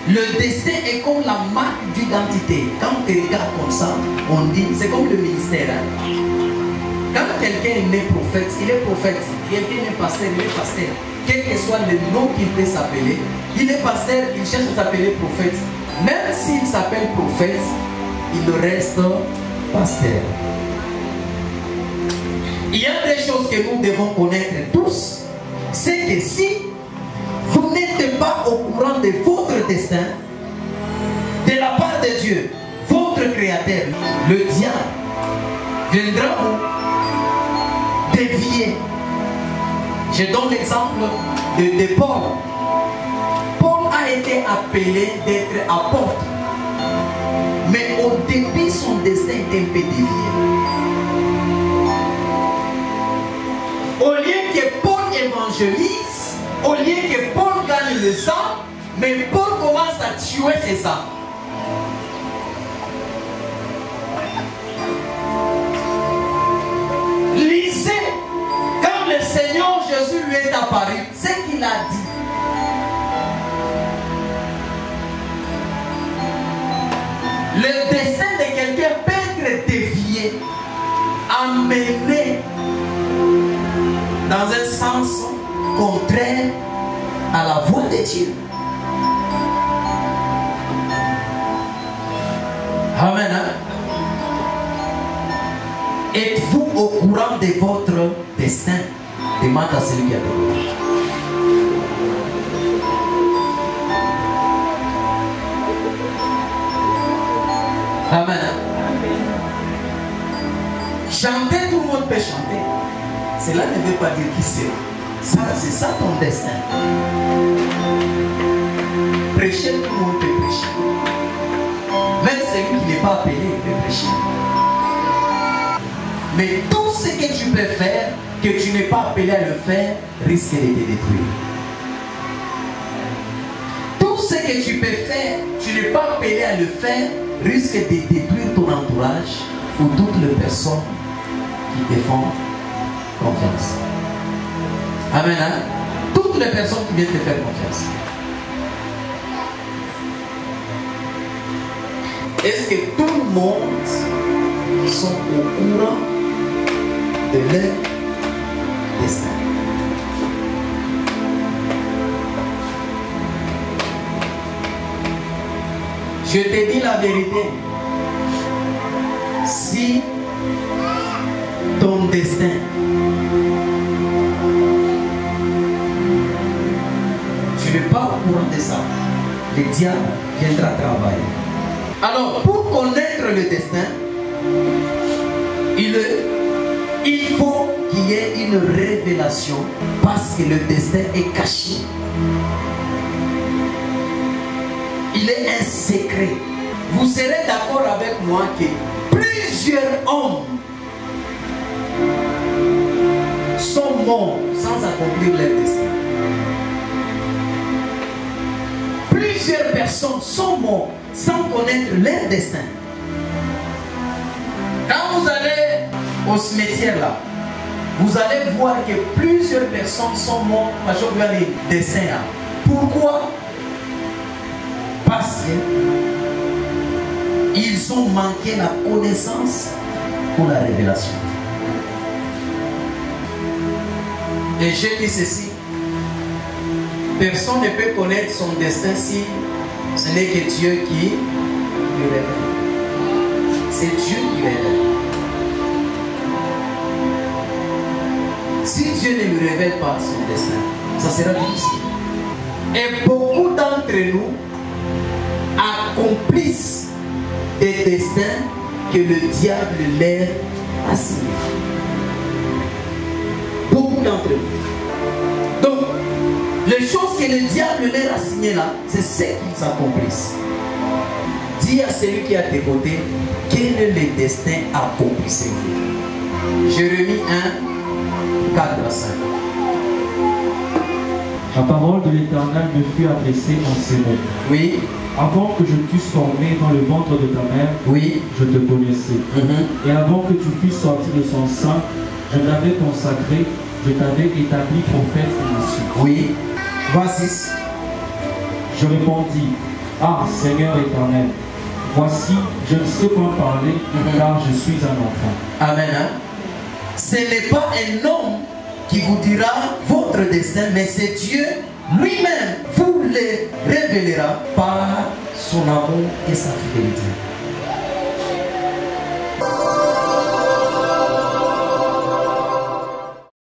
Le destin est comme la marque d'identité. Quand tu regardes comme ça, on dit, c'est comme le ministère. Hein? Quand quelqu'un est né prophète, il est prophète. Quelqu'un est pasteur, il est pasteur. Quel que soit le nom qu'il peut s'appeler, il est pasteur, il cherche à s'appeler prophète. Même s'il s'appelle prophète, il reste pasteur. Il y a des choses que nous devons connaître tous. C'est que si vous n'êtes pas au courant de votre destin, de la part de Dieu, votre créateur, le diable viendra vous dévier. Je donne l'exemple de Paul. Paul a été appelé d'être apôtre. Mais au début, son destin était un peu dévié. Au lieu que Paul évangélise, au lieu que Paul gagne le sang, mais Paul commence à tuer ses âmes. Lisez, quand le Seigneur Jésus lui est apparu, ce qu'il a dit. Le destin de quelqu'un peut être dévié, amené dans un sens contraire à la voix de Dieu. Amen. Êtes-vous au courant de votre destin? Demande à celui qui a demandé. Amen. Chanter, tout le monde peut chanter. Cela ne veut pas dire qui c'est. C'est ça ton destin. Prêcher, tout le monde peut prêcher. Même celui qui n'est pas appelé, il peut prêcher. Mais tout ce que tu peux faire, que tu n'es pas appelé à le faire, risque de te détruire. Tout ce que tu peux faire, tu n'es pas appelé à le faire, risque de détruire ton entourage ou toutes les personnes qui te font confiance. Amen. Hein? Toutes les personnes qui viennent te faire confiance. Est-ce que tout le monde sont au courant de leur destin? Je te dis la vérité. Si ton destin tu n'es pas au courant de ça, le diable viendra travailler. Alors, pour connaître le destin, il faut qu'il y ait une révélation parce que le destin est caché. Il est un secret. Vous serez d'accord avec moi que plusieurs hommes sont morts sans accomplir leur destin. Plusieurs personnes sont mortes sans connaître leur destin. Quand vous allez au cimetière là, vous allez voir que plusieurs personnes sont mortes parce que vous avez des destins là. Pourquoi? Parce qu'ils ont manqué la connaissance pour la révélation. Et j'ai dit ceci. Personne ne peut connaître son destin si ce n'est que Dieu qui le révèle. C'est Dieu qui révèle. Si Dieu ne lui révèle pas son destin, ça sera difficile. Et beaucoup d'entre nous accomplissent des destins que le diable leur a signés. Beaucoup d'entre nous. Donc, les choses que le diable leur a signées là, c'est ce qu'ils accomplissent. Dis à celui qui est à tes côtés, quel est le destin accomplissez-vous? Jérémie 1, 4 à 5. La parole de l'Éternel me fut adressée en ces mots. Oui. Avant que je t'eusse formé dans le ventre de ta mère, oui, je te connaissais. Et avant que tu fusses sorti de son sein, je t'avais consacré, je t'avais établi prophète et nation. Oui. Voici. Je répondis, Ah, Seigneur éternel, voici, je ne sais point parler, car je suis un enfant. Amen. Hein? Ce n'est pas un homme qui vous dira votre destin, mais c'est Dieu lui-même vous le révélera par son amour et sa fidélité.